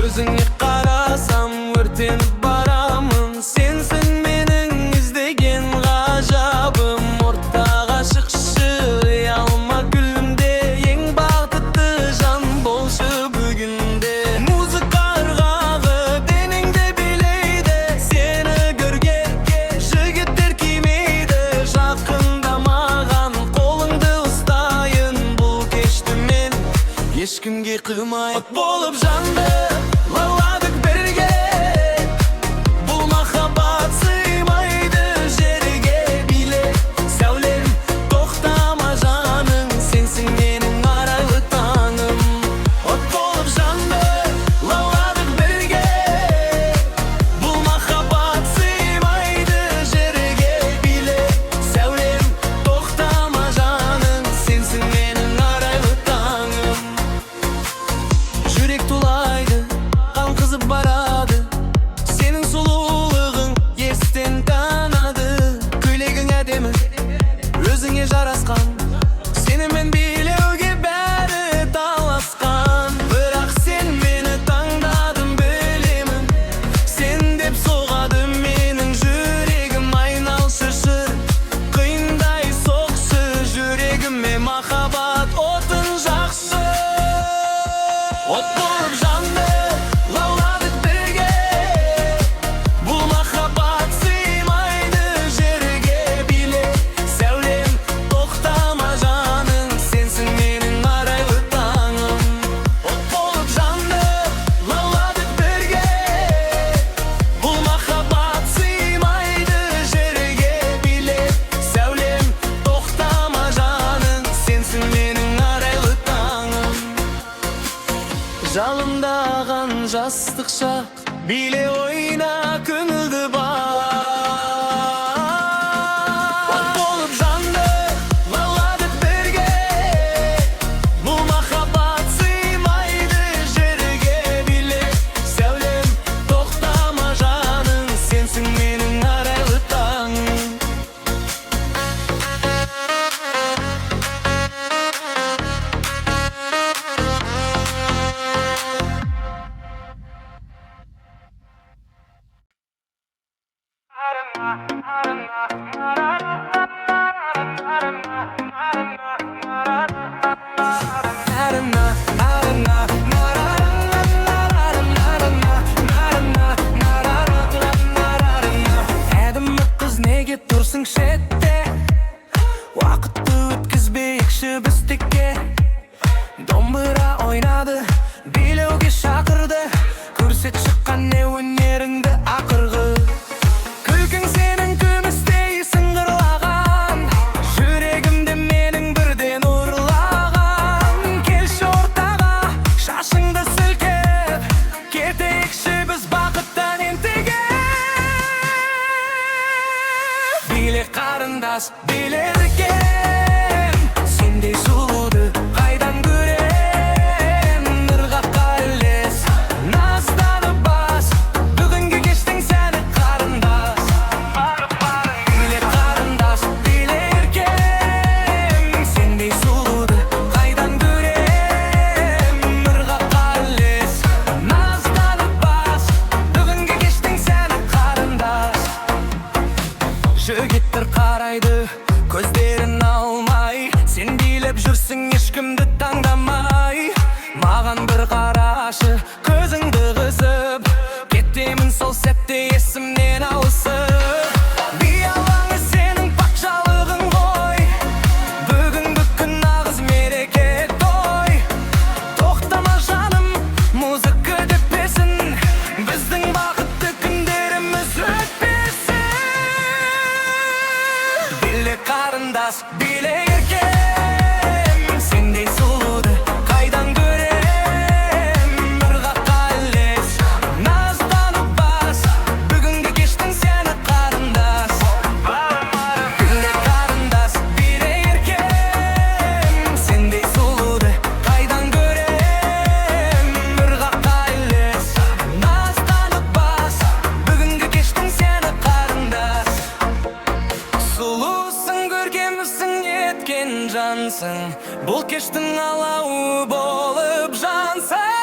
Өзіңе қарасам өртеніп барамын. Сенсің менің іздеген ғажабым. Ортаға шықшы ұялма күлімде, ең бақытты жан болшы бүгінде. Музыка ырғағы денеңде билейді, сені көрген жігіттер кимейді. Жақында маған қолыңды ұстайын, бұл кешті мен ешкімге қылмай. От болып жанды лауладық бірге, бұл махаббат сыймайды жерге. Биле сәулем, тоқтама жаның, сенсің менің арайлы таңым. От болып жанды лауладық бірге, бұл махаббат сыймайды жерге. Биле сәулем, тоқтама жаның, сенсің менің арайлы таңым. Жүрек тулайды, қан қызып барады, сенің сұлулығың естен танады. Көйлегің әдемі, өзіңе жарасқан, сенімен билеуге бәрі таласқан. Бірақ сен мені таңдадың білемін, сен деп соғады менің жүрегім. Айналшы шыр, қиындай соқшы, жүрегіме махаббат отын жақсы. От болып жанды лауладық бірге, бұл махаббат сыймайды жерге. Биле сәулем, тоқтама жаның, сенсің менің арайлы таңым. От болып жанды лауладық бірге, бұл махаббат сыймайды жерге. Биле сәулем, тоқтама жаның, сенсің менің арайлы таңым. Жалындаған жастық шақ, биле ойна көңілді бақ. От болып жанды лауладық бірге, бұл махаббат сыймайды жерге. Биле сәулем, тоқтама жаның, сенсің менің арайлы таңым. Әдемі қыз неге тұрсың шетте, уақытты өткізбейікші біз текке. Домбыра ойнады, билеуге шақырды, көрсет шыққан не өнеріңді ақырғы. Күлкің сенің күмістей сыңғырлаған, жүрегімді менің бірден ұрлаған. Келші ортаға, шашыңды сілкеп, кетейікші біз бақыттан ентеге. Биле қарындас, биле еркем, сендей сұлуды қайдан көрем. Ырғаққа ілес, назданып бас, бүгінгі кештің сәні қарындас. Биле қарындас, биле еркем, сендей сұлуды қайдан көрем. Ырғаққа ілес, назданып бас, бүгінгі кештің сәні қарындас. Жігіттер қарайды, көздерін алмай, сен билеп жүрсің ешкімді таңдамай. Маған бір қарашы, көзіңді қысып, кетемін сол сәтте есімнен алысып. Би алаңы сенің патшалығың ғой, бүгінгі күн нағыз мереке той. Тоқтама жаным, музыка деппесін, біздің бақытты күндеріміз өтпесін. Биле қарындас, биле еркем, сендей сұлуды қайдан көрем. Ырғаққа ілес, назданып бас, бүгінгі кештің сені қарындас. Биле қарындас, биле еркем, сендей сұлуды қайдан көрем. Ырғаққа ілес, назданып бас, бүгінгі кештің сені қарындас. Сұлусың, көркемсің, еткен жансың, бұл кештің алауы болып жансың.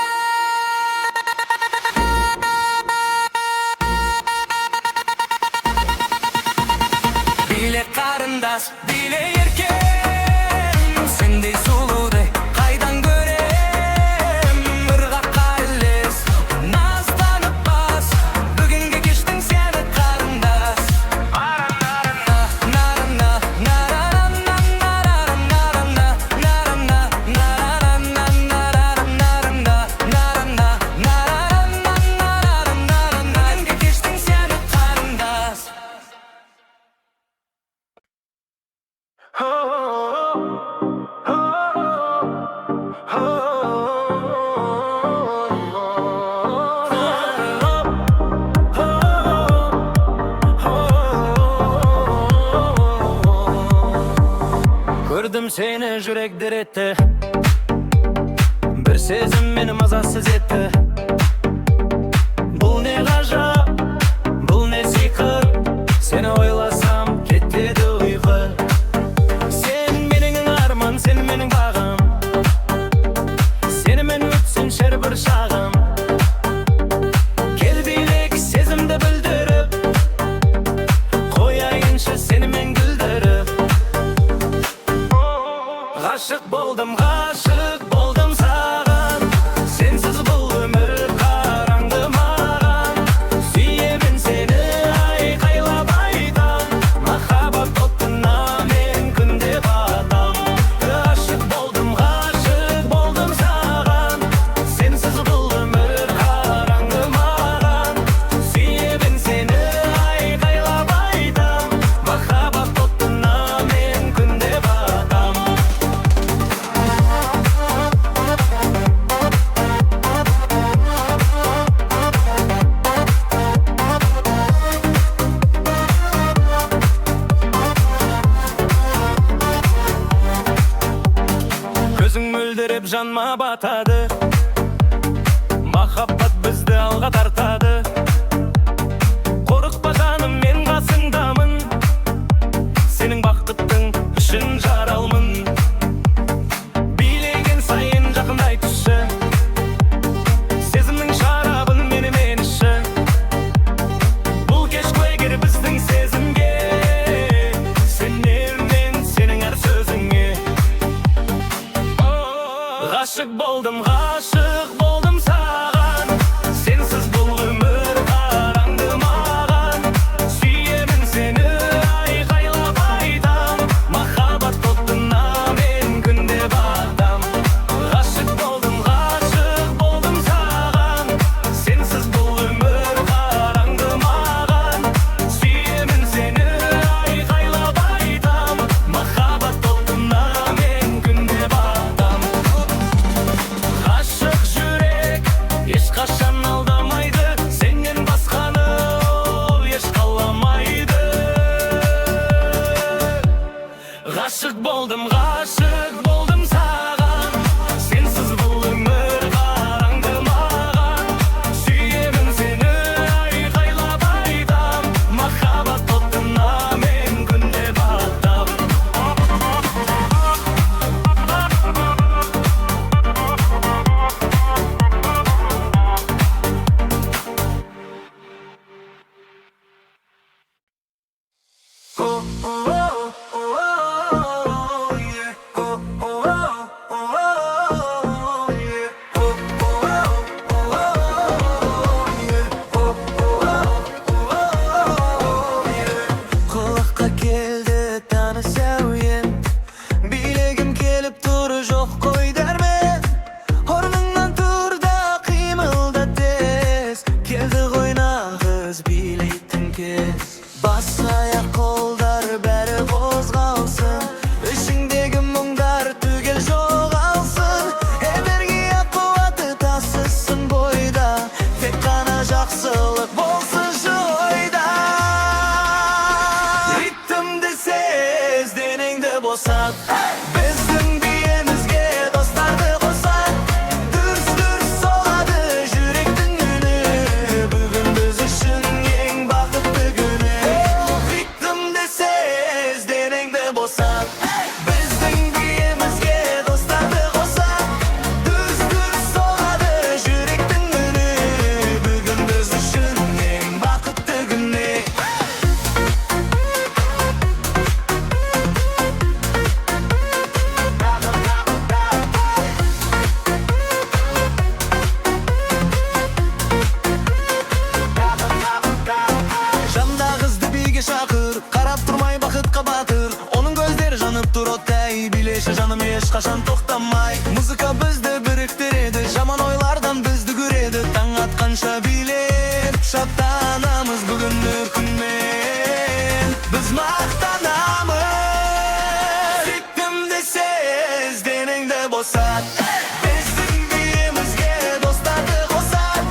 Gördüm seni jürek diretti. Bir sezim meni mazasız etti. Bul ne gajab, bul ne sihr. Seni oylasam ketmedi uyku. Sen mening arman, sen mening bağım. Seni men ötsün şer bir şağım. Kel bilek sezimde bildirip, koyayınşı seni men güldürüp. Aşık boldum sağan. Sensiz bu ömür karandı mağan. Süyebin seni aykaylap aydan. Mahabat otuna men günde batam. Aşık boldum sağan. Sensiz bu ömür karandı mağan. Süyebin seni aykaylap aydan. Mahabat otuna men günde batam. Gözün müldirip canma batadı. Mahabbat bizdi alga tartadı. Korkma canım men qasыңdamın. Senin bakıttın üçün jaralmın. Bilegen sayın жақындай түсі. Сезімнің шарабын менің еніші. Бұл кеш куәгер біздің сезімге. Сенемін сенің әр сөзіңе. Ғашық болдым саған. Сенсіз бұл өмір қараңды маған. Сүйемін сені айқайлап айтам. Махаббат отына мен күнде батам. Ғашық болдым саған. Сенсіз бұл өмір қараңды маған. Сүйемін сені айқайлап айтам. Махаббат отына мен күнде батам. Ғашық жүрек ешқашан алдамайды. Сенен басқаны ол еш қаламайды. Ғашық болдым саған. Сенсіз бұл өмір қараңды маған. Сүйемін сені айқайлап айтам. Махаббат отына мен күнде батам. Kulakka keldi tanı sevyen. Bilegim kelip turu жоқ koy dermen. Ornыңнан tur da qıymılda tez. Keldi qoyna kız bileйтін kez. Bas ayak kolдар bәрі қозғалсын. Ішіңдегі мұңдар түгел жоғалсын. Энергия қуаты тасысын бойда. Тек қана жақсылық болсыншы ойда. Ритмді сез денеңді босат. Біздің биемізге достарды қосат. Дүрс-дүрс соғады жүректің үні. Бүгін біз үшін ең бақытты күні. Ритмді сез денеңді босат. Біздің биемізге достарды қосат. Дүрс-дүрс соғады жүректің үні. Бүгін біз үшін ең бақытты күні. Жанда қызды биге шақыр. Қарап тұрмай бақытқа батыр. Оның көздері жанып тұр оттай. Билеші жаным ешқашан тоқтамай. Музыка бізді біріктіреді. Жаман ойлардан бізді көреді. Таң атқанша билеп шаттанамыз бүгінгі күнмен. Біз мақтанамыз. Ритмді сез денеңді босат. Біздің биемізге достарды қосат.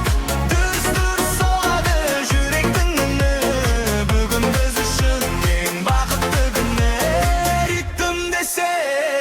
Дүрс-дүрс соғады жүректің үні. Бүгін біз үшін ең бақытты күні. Ритмді сез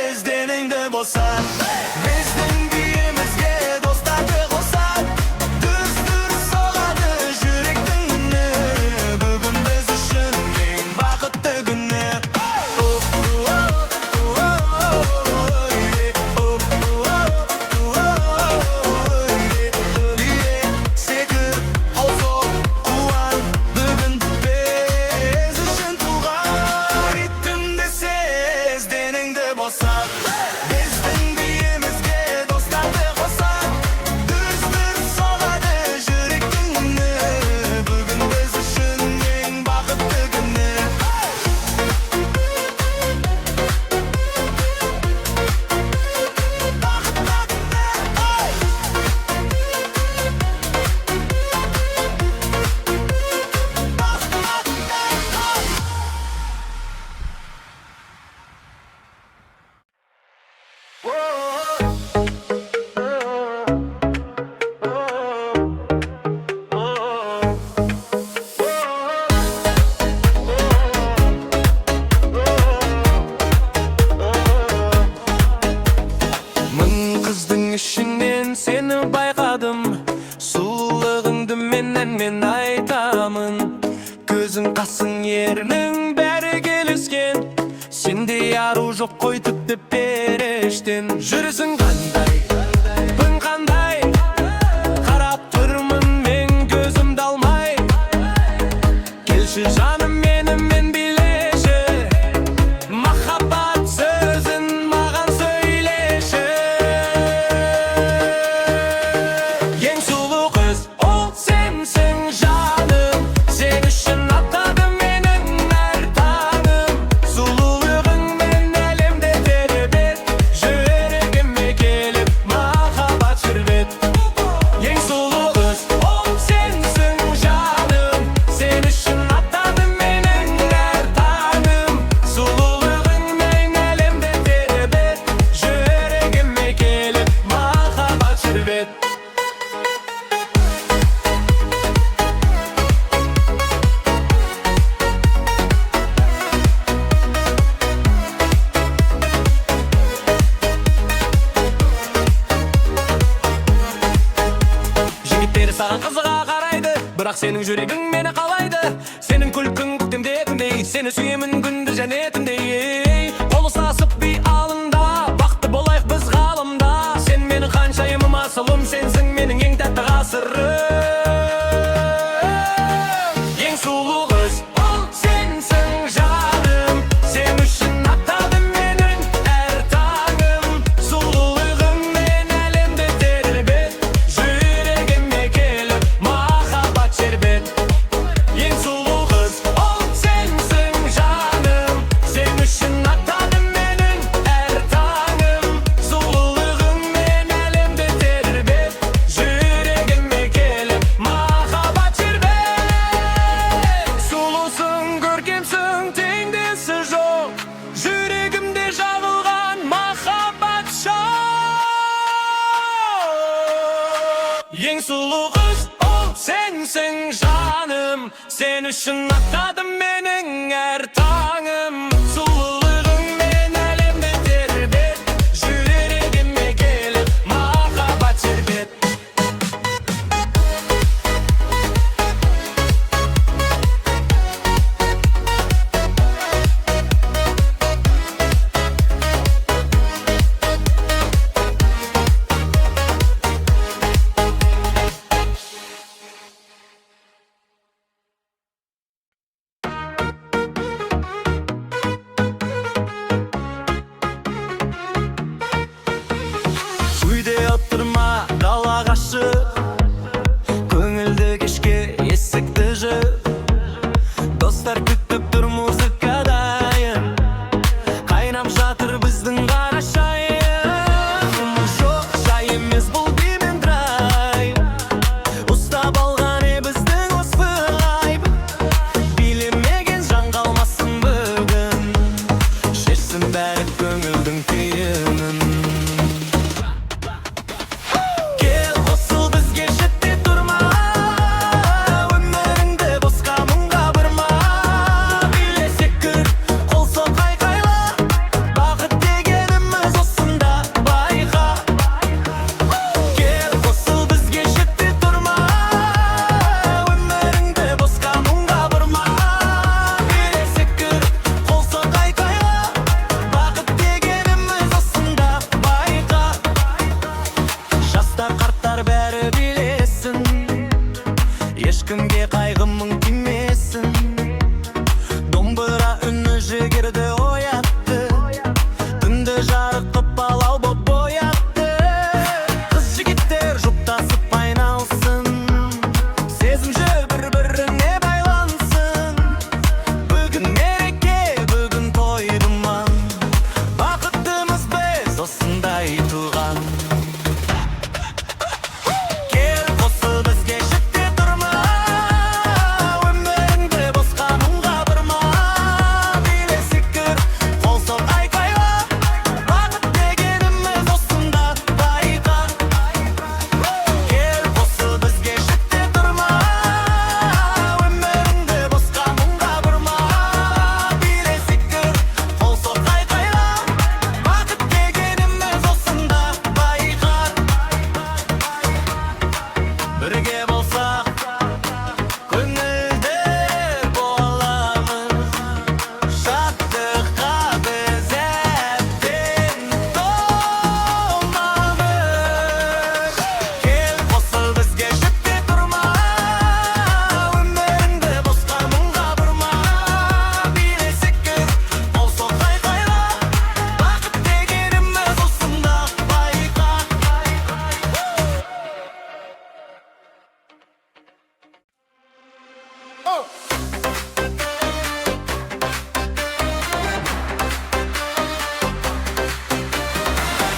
atladım. Sululuğundu men aytamın. Gözün kasın yerinin beri gelişken. Şimdi yaru yok koyduk de pereştin. Jürüsün kanday, ben kanday. Karap durmun men gözüm dalmay. Gelşi canım benim men bileşi. Mahabbat sözün mağan söyleşi. Yen sulu kız ol sensin canım. Sen üçün atladım menin her tanım. Sululuğun men elimde terbet. Yüreğime gelip mahabbat şerbet. Yen sulu kız ol sensin canım. Sen üçün atladım menin her tanım. Sululuğun men elimde terbet. Yüreğime gelip mahabbat şerbet. Jigitleri sağan kızığa karaydı. Bırak senin yüreğin beni kalaydı. Senin kulkun köktemde etindey. Seni süyemin gündüz cenetindey. Kolu sasıp bir alında. Baktı bolayık biz kalımda. Sen benim kançayımım asılım. Sensin benim en tatlı kasırım. En sulu kız ol sensin canım. Sen üçün atladım menin her tanım. Sululuğun men elimde terbet. Yüreğime gelip mahabbat şerbet. En sulu kız ol sensin canım. Sen üçün atladım menin her tanım. Sululuğun men elimde terbet. Yüreğime gelip mahabbat şerbet. Sulusun görkemsin tengdesi yok. Yüreğimde javılgan mahabbat şok. En sulu kız ol sensin canım. Sen üçün atladım menin her tanım. Sululuğun men elimde terbet. Yüreğime gelip mahabbat şerbet.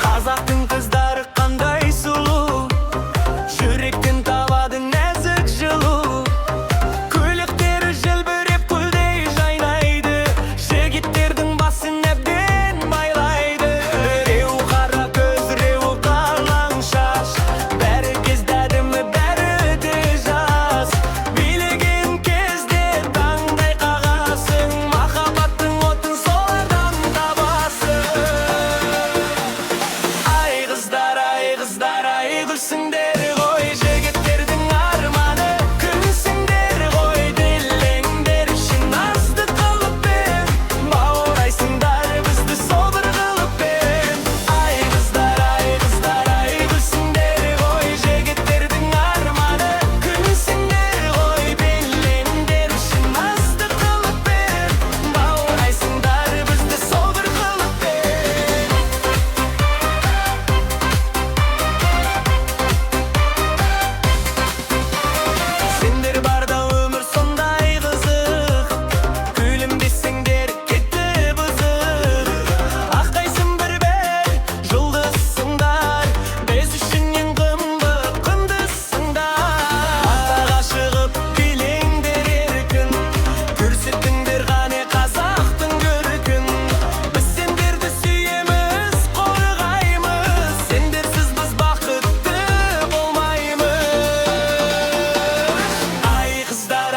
Қазақтың қыздары қандай сұлу, жүректен табады нәзік жылу. Көйлектері желбіреп гүлдей жайнайды, жігіттердің басын әбден байлайды. Біреу қара көз, біреу қалың шаш, бәрі кезде әдемі, бәрі де жас. Билеген кезде таңдай қағасың, махаббаттың отын солардан табасың. Ай қыздар, гүлсіңдер ғой, жігіттердің арманы. Күнсіңдер ғой, dilеңдер үшін азды қылыппен, баурайсыңдар бізді сол бір қылыппен. Ай қыздар, гүлсіңдер ғой, жігіттердің арманы. Күнсіңдер ғой, dilеңдер үшін азды қылыппен, баурайсыңдар бізді сол бір қылыппен. Сендер барда өмір сондай қызық, күлімдесеңдер кетті бызық. Аққайсың бір жұлдызсыңдар, біз үшін ең қымбат құндызсыңдар. Аттаға шығып билеңдер еркін, көрсетіңдер қане қазақтың көркін. Біз сендерді сүйеміз, қорғаймыз, сендерсіз біз бақытты болмаймыз. Ай қыздар,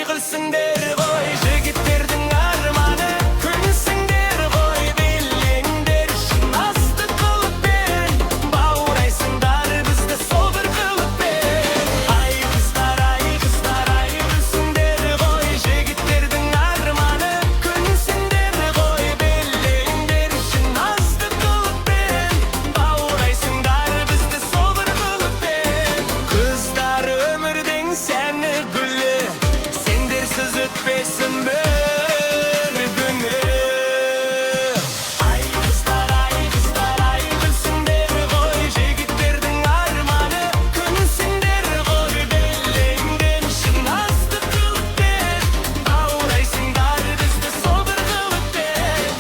гүлсіңдер ғой, жігіттердің арманы. Күнсіңдер ғой, dilеңдер үшін азды қылыппен, баурайсыңдар бізді сол бір қылыппен. Ай қыздар, гүлсіңдер ғой, жігіттердің арманы. Күнсіңдер ғой, dilеңдер үшін азды қылыппен, баурайсыңдар бізді сол бір қылыппен. Қыздар өмірдің сәні гүлі, сендерсіз өтпесін бір күні. Ай қыздар, гүлсіңдер ғой, жігіттердің арманы. Күнсіңдер ғой, dilеңдер үшін азды қылыппен, баурайсыңдар бізді сол бір қылыппен.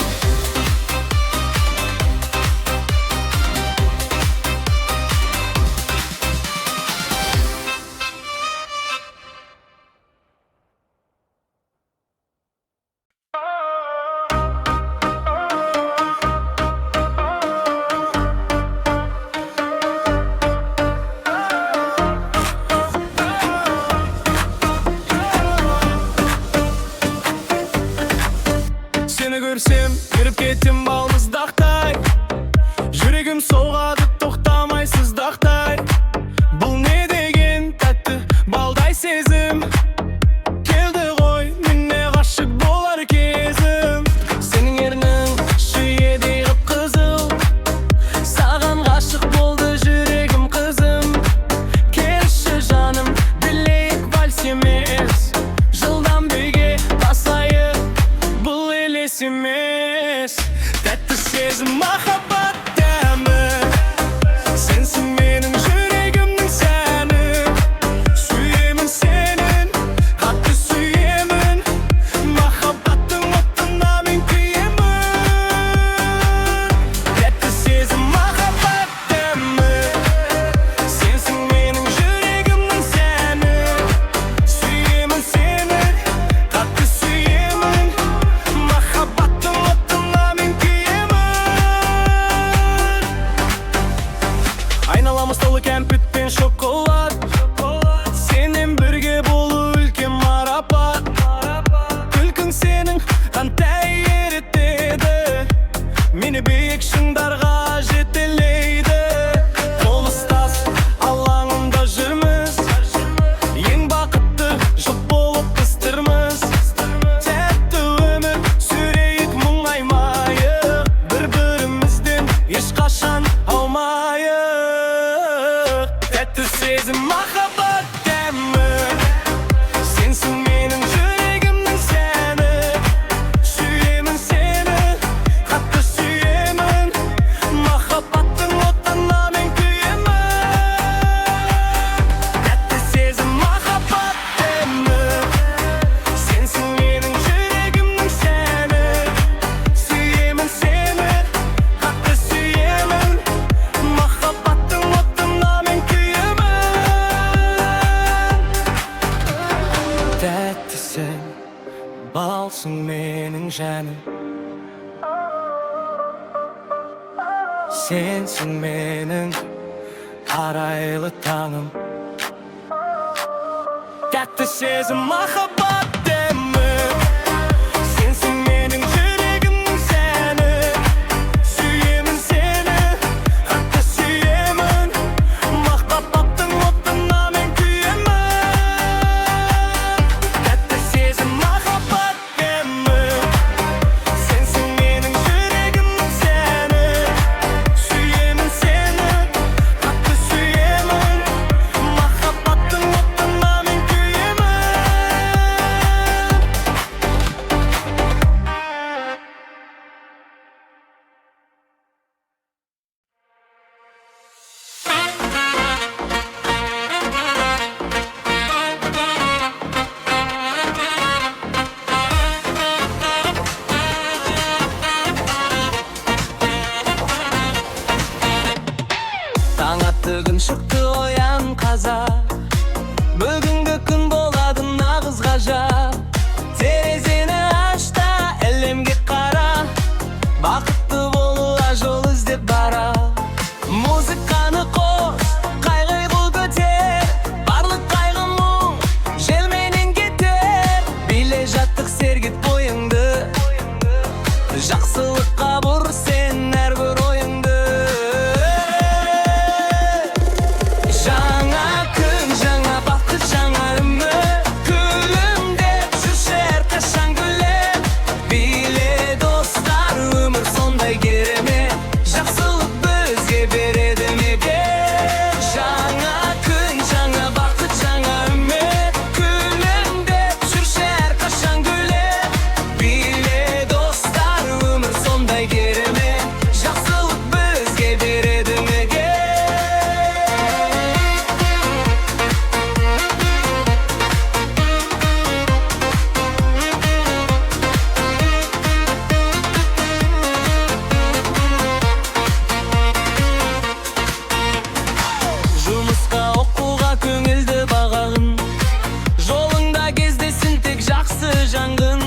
Seni görsem kırıp kettim balmızdaqтай, жүрегім соғады тоқтамайсыздақтай. Бұл не деген тәтті балдай сезім, келді ғой міне ғашық болар кезім. Сенің ернің шүйедей қып-қызыл, саған ғашық болды жүрегім қызым. Келші жаным, білейік вальс емес, жылдам биге басайық, бұл елес емес. Тәтті сезім, махаббат дәмі, сенсің менің жүрегімнің сәні. Сүйемін сенің, қатты сүйемін, махаббаттың отына мен күйемін. Тәтті сезім, махаббат дәмі, сенсің менің жүрегімнің сәні. Сүйемін сені, қатты сүйемін, махаббаттың отына мен күйемін. Айналамыз толы кәмпит пен шоколад, сенен бірге болу үлкен марапат. Күлкің сенің қандай ерітеді, мені биік шыңдарға жетелейді. Қол ұстас алаңында жүрміз, ең бақытты жұп болып біздірміз. Тәтті өмір сүрейік мұңаймайық, бір-бірімізден ешқашан аумайық. Тәтті сезім, махаббат дәмі, сенсің менің жүрегімнің сәні. Сүйемін сені, қатты сүйемін, махаббаттың отына мен күйемін. Тәтті сезім, махаббат дәмі. Sensin mening şanim, sensin mening araylı tağım. Tatlı sezim mahabbat demi, sensin mening yüreğimnin seni. Süyemin seni, hatta süyemin. Mahabbattın otuna men kuyemem. Tatlı sezim mahabbat demi, sensin mening yüreğimnin seni. Süyemin seni, hatta süyemin. Mahabbattın otuna men kuyemem. Таң аттығын шықты оян қазақ, бүгінгі күн болады нағыз ғажап. Терезені аш та әлемге қара, бақытты болуға жол іздеп бара. Музыканы қос, қайғы көтер, барлық қайғы мұң желменен кетер. Биле жаттық сергет бойыңды, жақсылыққа бұр сен әрбір ойыңды. Жаңа күн, жаңа бақыт, жаңа үміт, күлімдеп жүрші әрқашан гүлдеп. Биле достар, өмір сондай керемет, жақсылық бізге береді мебет. Жаңа күн, жаңа бақыт, жаңа үміт, күлімдеп жүрші әрқашан гүлдеп. Биле достар, өмір сондай керемет, жақсылық бізге береді мебет. Жұмысқа оқуға көңілді бағағын, жолыңда кездесін тек жақсы жаңғын.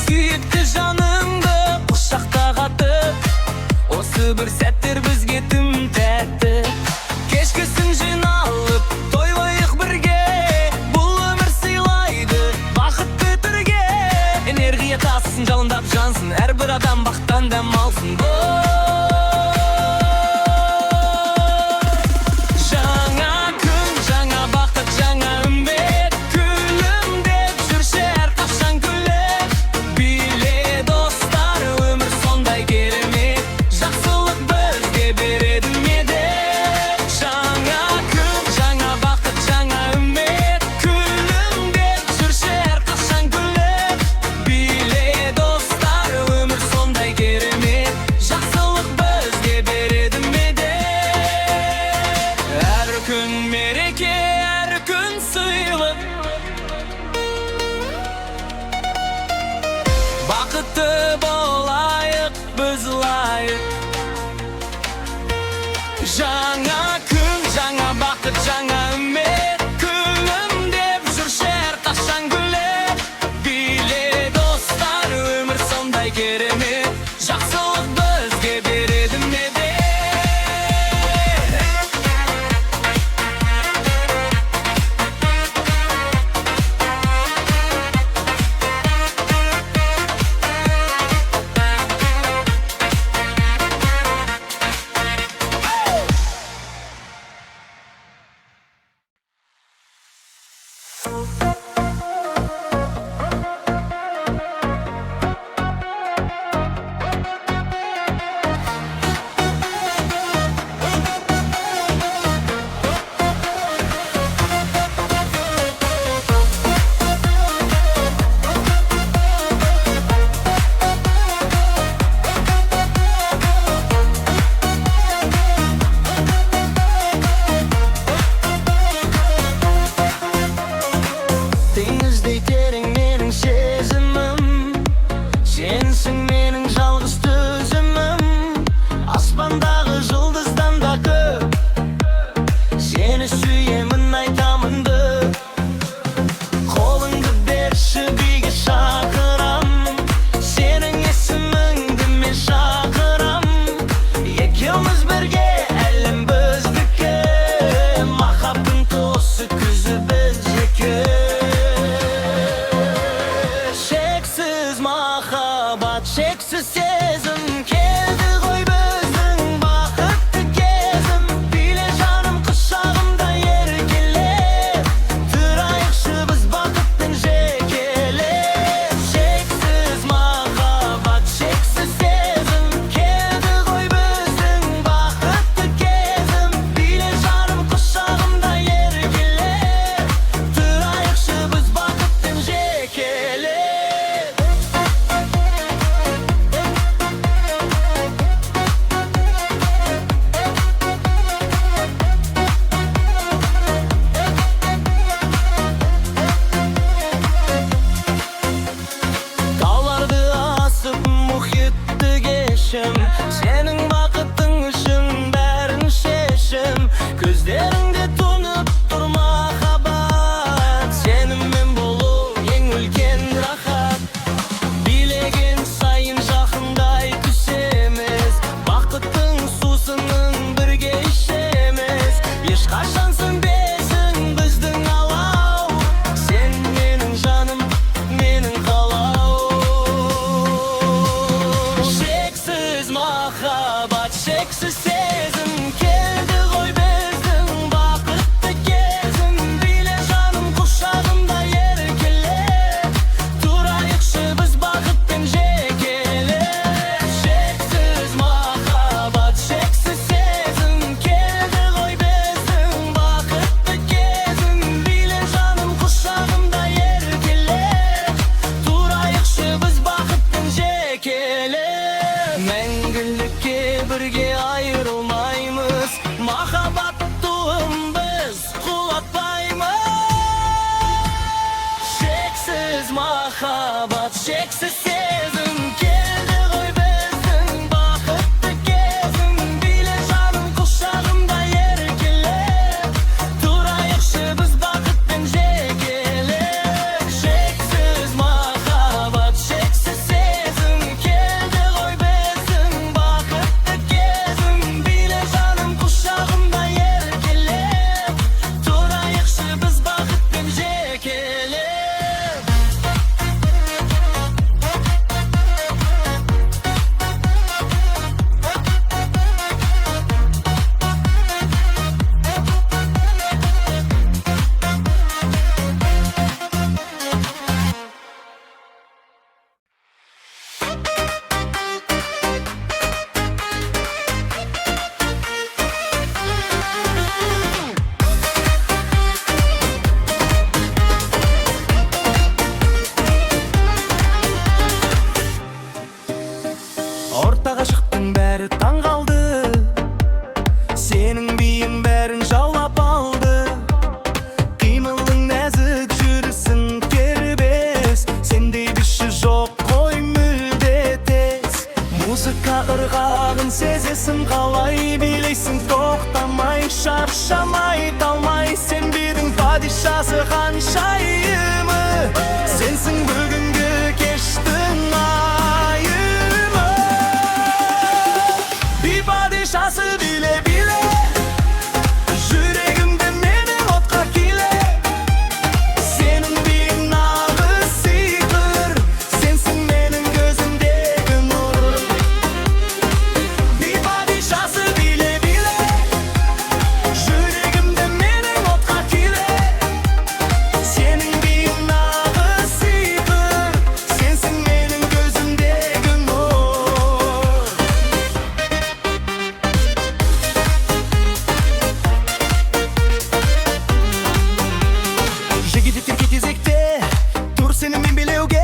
Сүйікті жаныңды құшақта қатып, осы бір сәттер бізге тым тәтті. Кешкісін жиналып тойлайық бірге, бұл өмір сыйлайды бақытты түрге. Энергия тасысын, жалындап жансын, әрбір адам бақыттан дәм алсын. Жаңа күн, жаңа бақыт, жаңа үміт, күлімдеп жүрші әрқашан гүлдеп. Биле достар, өмір сондай керемет, жақсылық бізге береді медет. Жаңа күн, жаңа бақыт, жаңа үміт, күлімдеп жүрші әрқашан гүлдеп. Биле достар, өмір сондай керемет, жақсылық бізге береді медет. Әр күн мереке, әр күн сыйлық, бақытты болайық біз лайық. Жаңа күн, жаңа бақыт, жаңа үміт, күлімдеп жүрші әрқашан гүлдеп. Биле достар, өмір сондай керемет, жақсылық бізге береді медет. Қолыңды берші биге шақырам, Жигити тирки тезекте тур сени мен билеуге,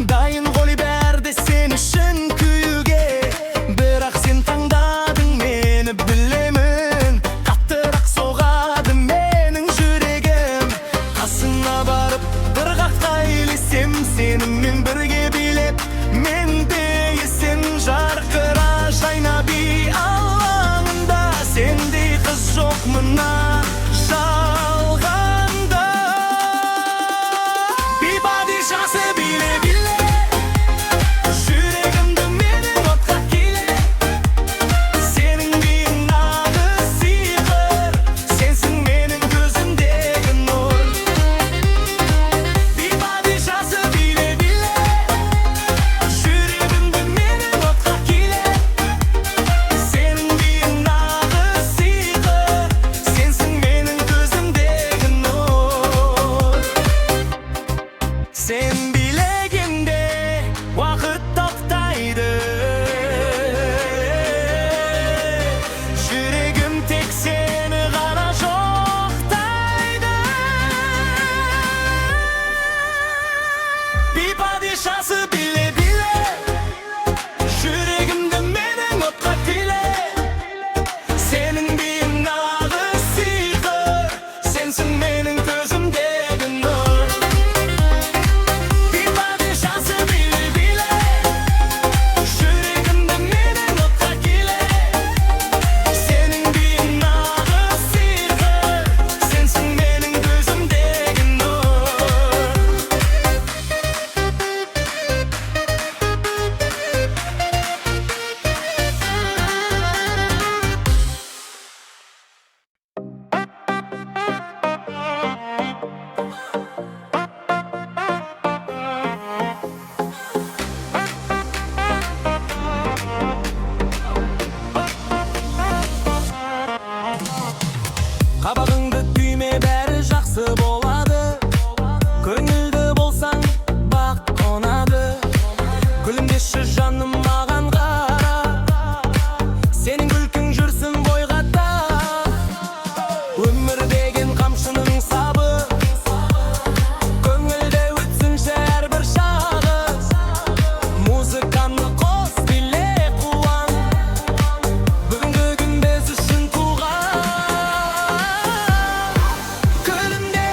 дайын голи бәрде сен үшін күйуге. Бірақ сен таңдадың мені білемін, қаттырақ соғады менің жүрегім. Қасыңа барып бір қақта елесем, сенімен бірге билеп мендейсің. Жарқыра жайна би алаңында, сендей қыз жоқ мына жалғанда. Би падишасы биле биле, жүрегімді менің отқа келе. Сенің биің нағыз сиқыр, сенсің менің көзімдегі нұр. Би падишасы биле биле, жүрегімді менің отқа келе. Сенің биің нағыз сиқыр, сенсің менің көзімдегі нұр. Сен билегенде уақыт тоқтайды, жүрегім тек сені ғана жоқтайды. Би падишасы биле биле, жүрегімді менің отқа келе. Сенің биің нағыз сиқыр, сенсің менің көзімдегі нұр. Би падишасы биле биле, жүрегімді менің отқа келе. Сенің биің нағыз сиқыр, сенсің менің көзімдегі нұр. Қабағыңды түйме, бәрі жақсы болады. Көңілді болсаң бақ қонады. Күлімдеші жаным маған қара, сенің күлкің жүрсін бойға тап. Өмір деген қамшының сабы, көңілде өтсінші әрбір шағы. Музыканы қос биле қуан, бүгінгі күн біз үшін туған. Күлімде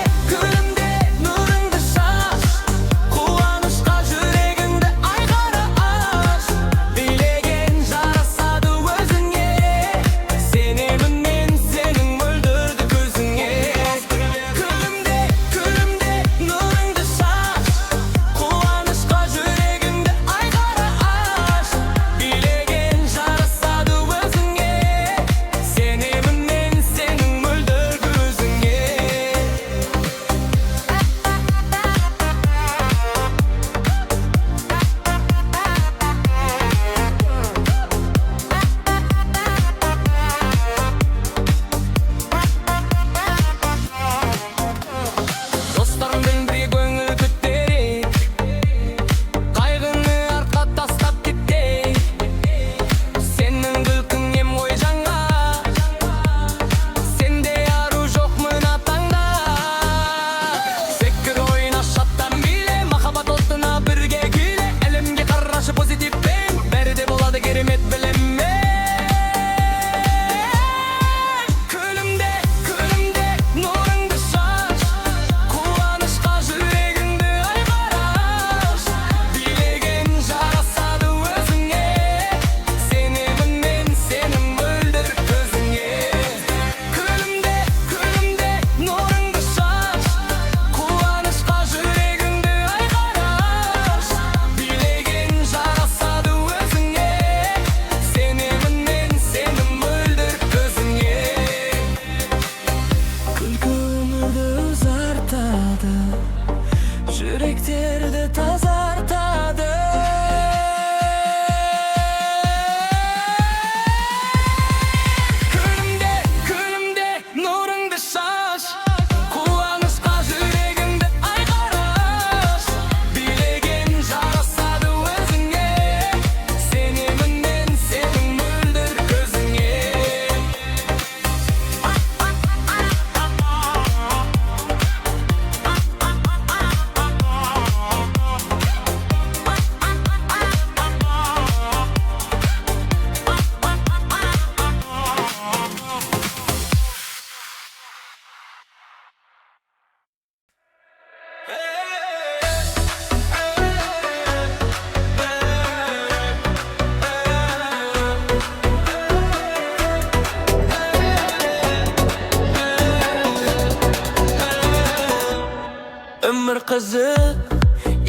ömür kızık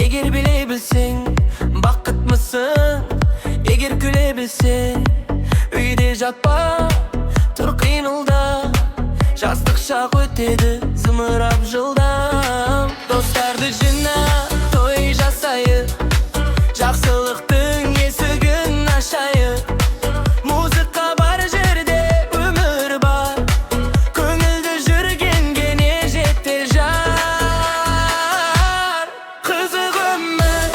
eğer bile bilseng, bakıt mısın eğer güle bilseng. Uyde жатпа, tur қиынылда, жастық шақ өтеді зымырап жылдам. Достарды жина, той жасайық, жақсылықтың есігін ашайық. Музыка бар жерде өмір бар, көңілді жүргенге не жетер жар. Қызық өмір,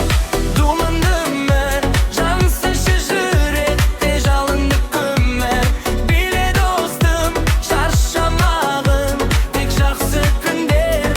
думанды өмір, жансызшы жүректе жалынды көмір. Биле достым, шаршамағын, тек жақсы күндер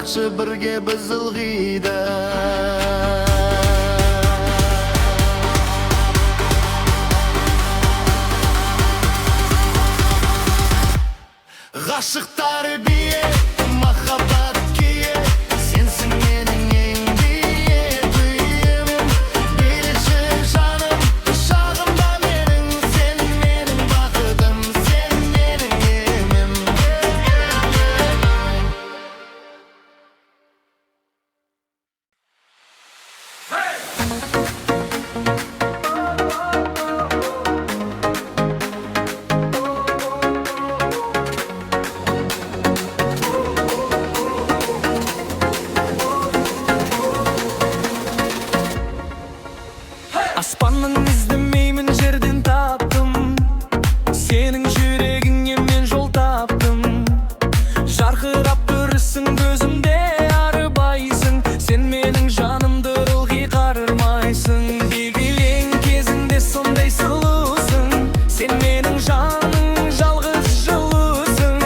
Yaxşı birge biz ılgıyda. Gaşıktar biye, mahabat kiye, sensin menin en büyüğüm. Bilişi canım, uşağımda menin, sen menin bakıdım, sen menin yemim. Aspanden izlemeymin жерден таптым. Senin yüreğine men жол таптым. Жарқырап тұрсың көзімде арбайсың. Sen менің жанымды ылғи қарырмайсың. Белгілен кезінде сондай сұлусың. Sen менің жаным жалғыз жылусың.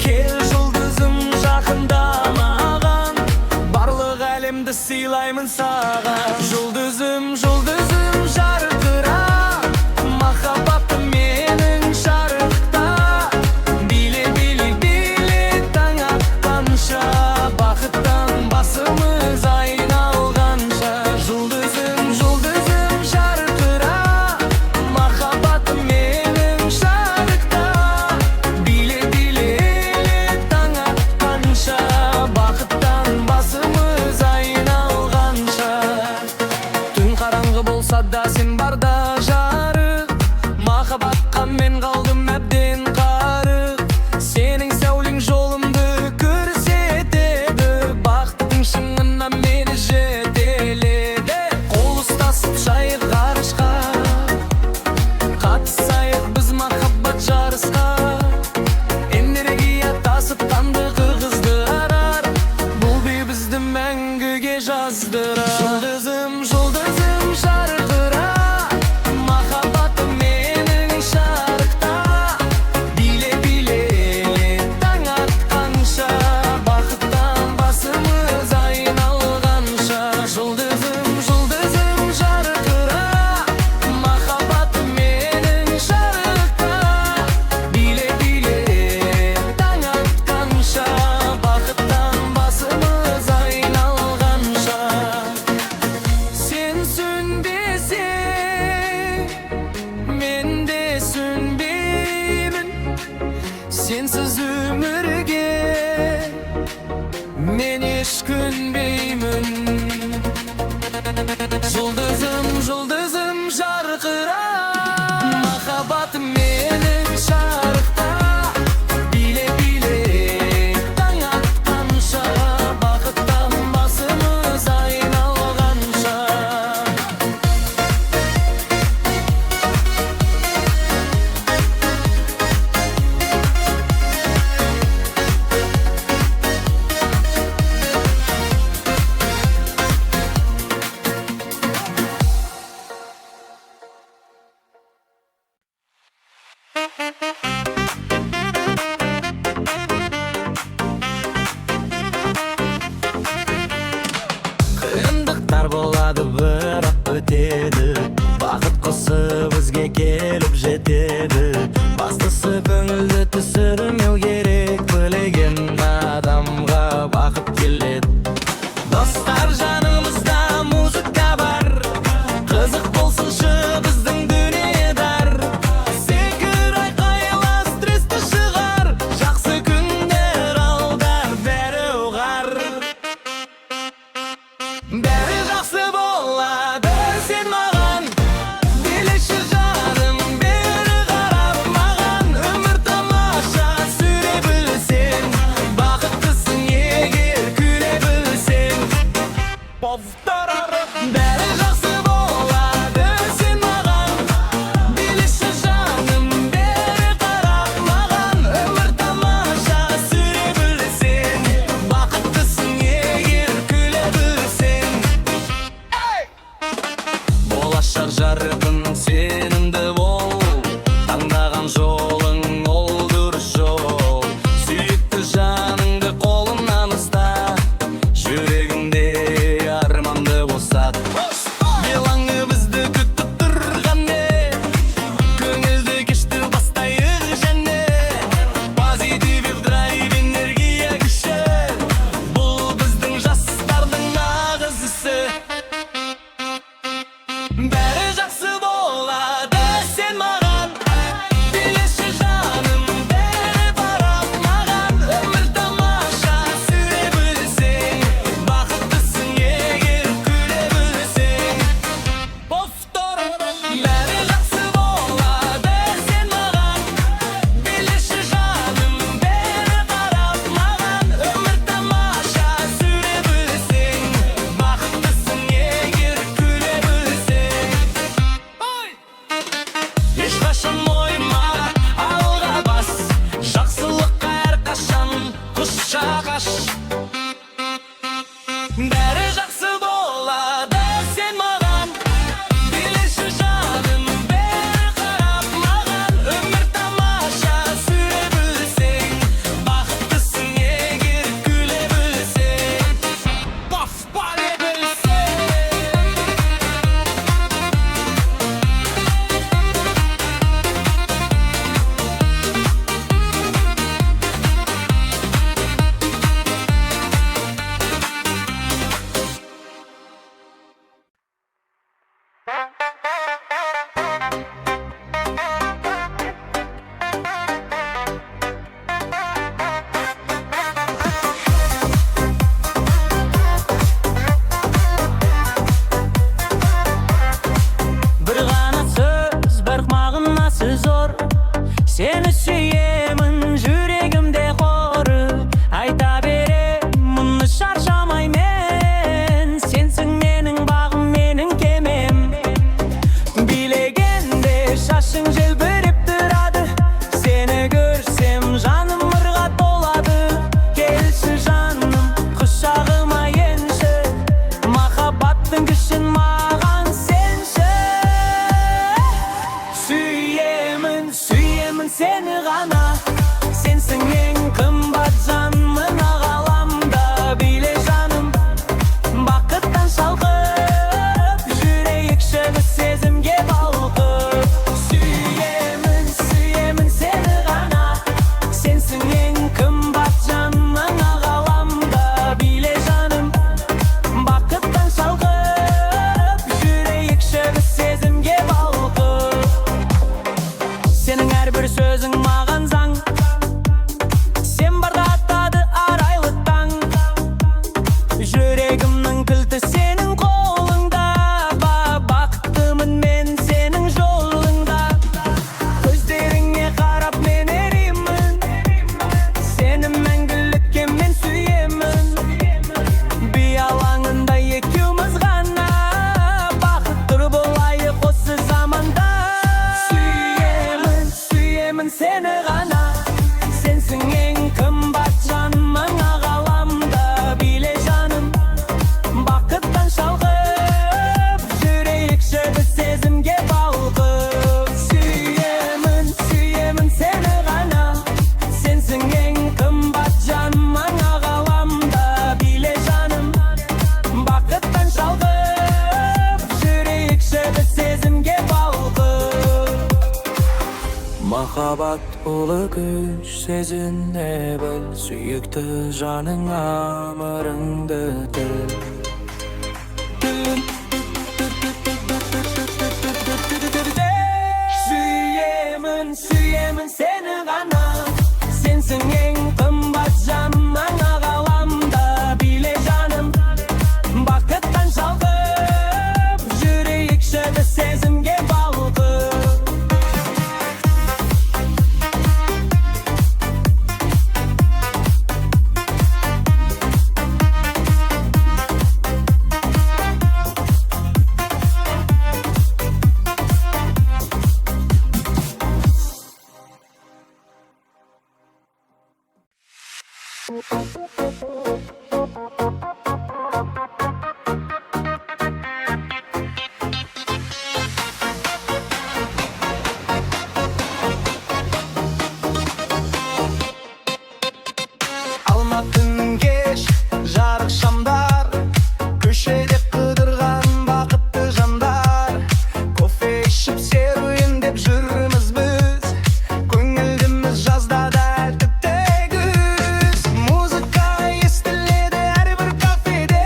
Кел жұлдызым жақында маған, барлық әлемді сыйлаймын саған. Жұлдызым, жұлдызым жарқыра, махаббатым менің шарықта. Биле, биле, биле таң атқанша, бақыттан басымыз айналғанша. Жұлдызым, жұлдызым жарқыра, махаббатым менің шарықта. Биле, биле таң атқанша, бақыттан басымыз айналғанша. Түн қараңғы болса да сен барда жарық, махаббатқа мен қалдым әбден қарық. Сенің сәулең жолымды көрсетеді, бақыттың шыңына мені жетеледі. Қол ұстасып жайық ғарышқа, қатысайық біз махаббат жарысқа. Энергия тасып қанды қыздырар, бұл бе бізді мәңгіге жаздырар. Жұлдызым, жұлдызым жарқыра, махаббатым менің шарықта. Биле, биле таң атқанша, бақыттан басымыз айналғанша. Жұлдызым, жұлдызым жарқыра, махаббатым менің шарықта. Биле, биле таң атқанша, бақыттан басымыз айналғанша. Sen sönбесең, мен де сөнбеймін. Сенсіз өмірге мен еш көнбеймін. Жұлдызым, жұлдызым жарқыра, махаббатым менің шарықта. Биле, биле таң атқанша, бақыттан басымыз айналғанша. Қиындықтар болады бірақ өтеді, бақыт құсы бізге келіп жетеді. Бастысы көңілді түсірмеу керек, білеген адамға бақыт келеді. Достар жанымызда музыка бар, қызық болсыншы біздің дүниедар. Секір айқайла стресті шығар, жақсы күндер алдар бәрі ұғар. Бәрі жақсы болады сен маған, билеші жаным бері қарап маған. Өмір тамаша сүре білсең, чакаш бәрі жақсы болады сен маған билеші жаным бері қарап маған өмір тамаша сүре білсең бақыттысың егер күле білсең паф паре білсең бір ғана сөз бір мағынасы зор сені сүйемін жүрегімде қорып айта берем мұны шаршамай мен сенсің менің бағым менің кемем билегенде шашың желбіреп тұрады сені көрсем жаным ырға толады келші жаным құшағыма енші махаббаттың күшін маған сенші сүйемін сені ғана сенсің ең қымбат жан мына ғаламда биле жаным бақыттан шалқып жүрейікші біз сезімге балқып сүйемін сені ғана сенсің ең қымбат жан мына ғаламда биле жаным бақыттан шалқып жүрейікші біз сезімге балқып сенің әрбір сөзің маған заң сен барда аттады арайлы таң жүрегімнің кілті сенің қолыңда бақыттымын мен сенің жолыңда көздеріңе қарап мен еримін сені мәңгілікке мен сүйемін би алаңында екеуміз ғана бақытты болайық осы заманда сүйемін сені ғана сенсің ең қымбат жан мына ғаламда биле жаным бақыттан шалқып жүрейікші біз сезімге балқып сүйемін сені ғана сенсің ең қымбат жан мына ғаламда биле жаным бақыттан шалқып жүрейікші біз сезімге балқып махаббат ұлы күш сезіне біл сүйікті жаныңа мырыңды тіл сүйемін сені ғана сенсің ең қымбат жан мына ғаламда биле жаным бақыттан шалқып жүрейікші біз сезімге балқып Алматының кеш жарық шамдар көшеде қыдырған бақытты жандар кофе ішіп серуендеп жүрміз біз көңілдіміз жазда да тіпті күз музыка естіледі әрбір кафеде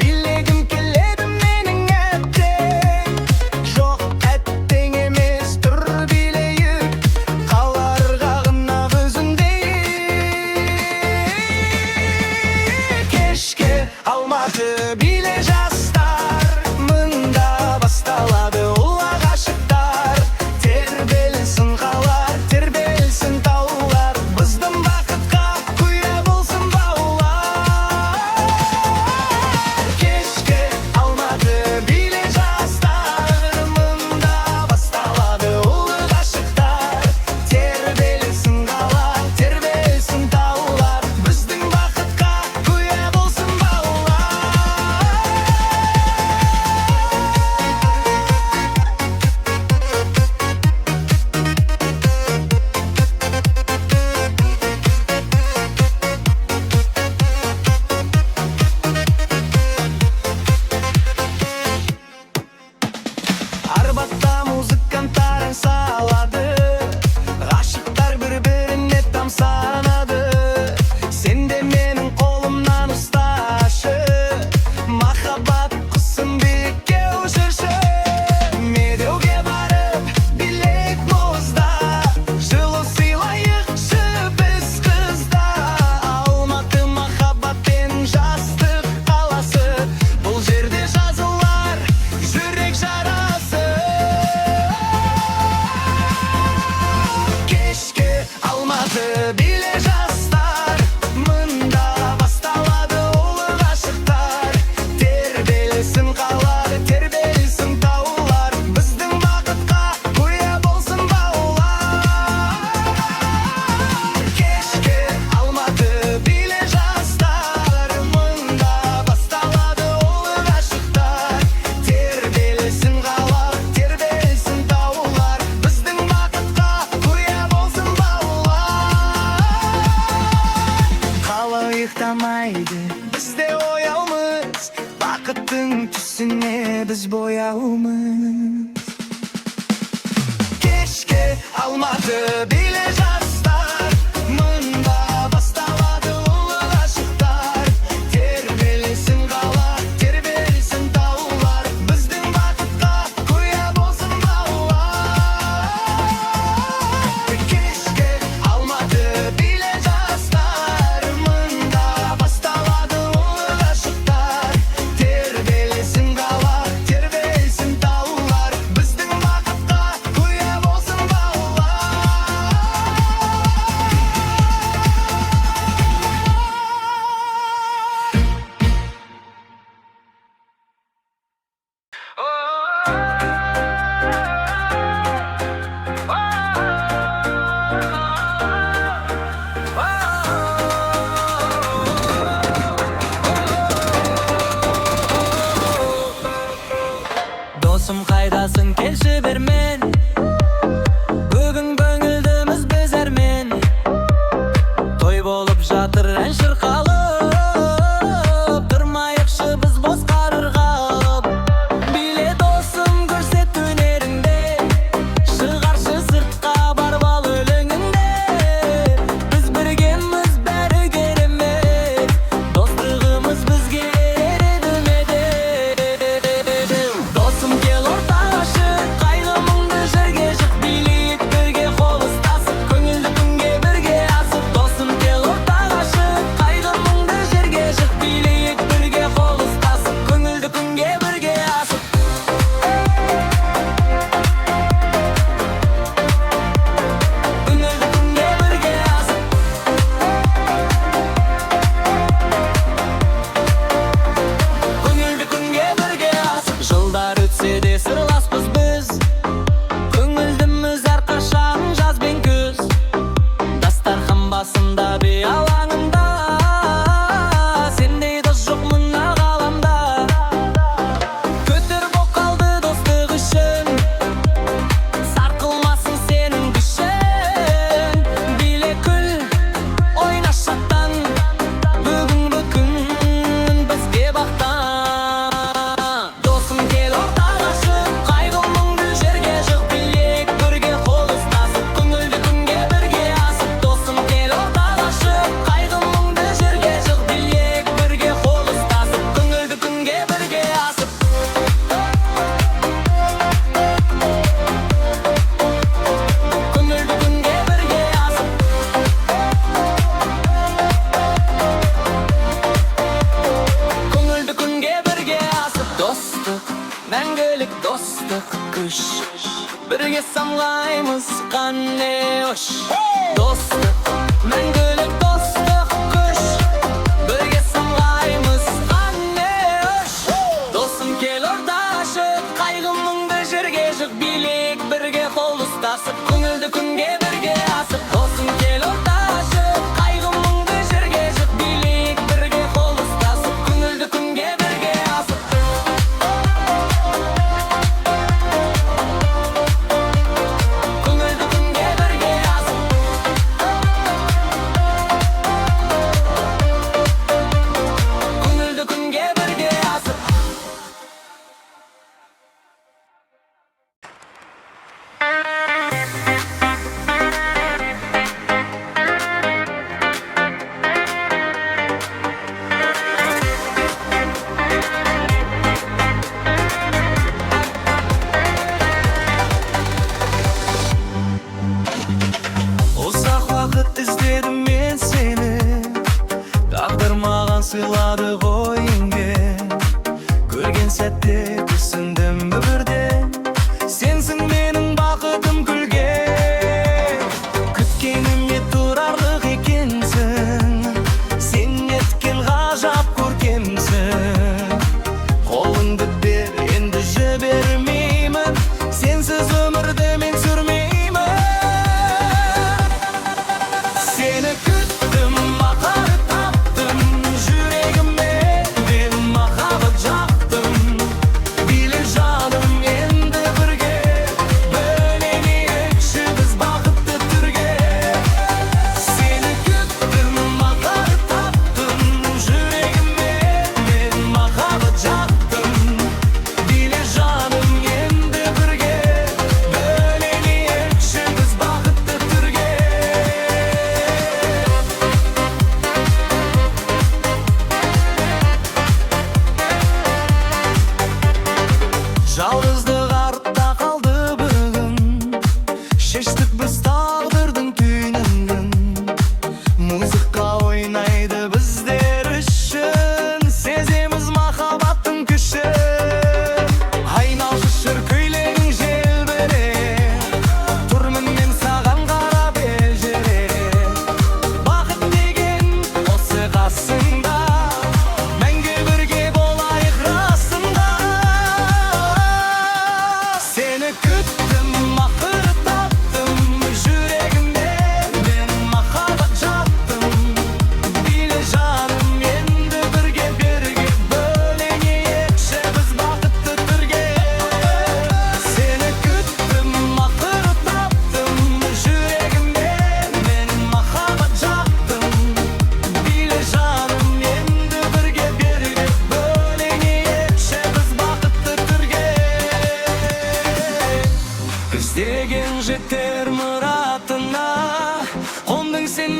билегім келеді менің әттең жоқ әттең емес тұр билейік қала ырғағына өзіңдей кешке Алматы биле жастар мында басталады ұлы ғашықтар тербелсін қалар тербелсін таулар біздің бақытқа құя болсын баулар кешке Алматы биле жастар мында басталады ұлы ғашықтар тербелсін қалар тербелсін таулар біздің to'xtamaydi. Bizde oyalmız, vaqtning tusini biz bo'yalmiz. Kechki Almaty bile jastar, mında bastaladı ulug' aşıqlar. Terbiyelisin qala, terbiyelisin taular, bizning vaqtga qo'ya bo'lsin bog'lar. Kechki Almaty bile jastar, mında bastaladı ulug' aşıqlar. Terbiyelisin qala, terbiyelisin taular, bizning vaqtga qo'ya bo'lsin bog'lar. Dostum qaydasın kelşi bermen, bugün көңілдіміз безермен. Той болып жатыр ән шырқалып, тұрмайықшы біз бос қарырғалып. Биле досым көрсет өнеріңде, шығаршы сыртқа бар бал өлеңіңде. Біз біргеміз бәрі керемет, достығымыз бізге ередімеді. Досым кел ортаға шық, қайғы мұңды жерге жық, билейік бірге қол ұстасып, көңілді күнге бірге асып. Досым кел ортаға шық, қайғы мұңды жерге жық, билейік бірге қол ұстасып, көңілді күнге бірге асып. Көңілді күнге бірге асып. Көңілді күнге бірге асып. Жылдар өтсе де сырласпыз біз, көңілдіміз әрқашан жаз бен күз. Дастархан басында бей алаңында, сендей дос жоқ мына ғаламда. Көтер боқалды достық үшін, сарқылмасын сенің күшің. Биле күл, ойна шаттан, бүгінгі күн бізге бақтан. Досым кел ортаға шық, қайғы мұңды жерге жық, билейік бірге қол ұстасып, көңілді күнге бірге асып. Досым кел ортаға шық, қайғы мұңды жерге жық, билейік бірге қол ұстасып, көңілді күнге бірге асып. Көңілді күнге бірге асып. Көңілді күнге бірге асып. Достық, мәңгілік достық күш, бірге самғаймыз қане өш. Достық, мәңгілік достық күш, бірге самғаймыз қане өш. Досым кел ортаға шық, қайғы мұңды жерге жық, билейік бірге қол ұстасып, көңілді күнге бірге асып. Досым кел ортаға шық, қайғы мұңды жерге жық, билейік бірге қол ұстасып, көңілді күнге бірге асып. Көңілді күнге бірге асып. Көңілді күнге бірге асып. Ұзақ уақыт іздедім мен сені, тағдыр маған сыйлады ғой еңбек. Көрген сәтте түсіндім бірден, сенсің менің бақытым күлген. Күткеніме тұрарлық екенсің, сен еткен ғажап көркемсің. Қолыңды бер, енді жібермеймін, сенсіз өмірді мен сүрмеймін. Seni küttüm, bakarı taптım, yüreğime bir mahabbet çaktım. Kondun sen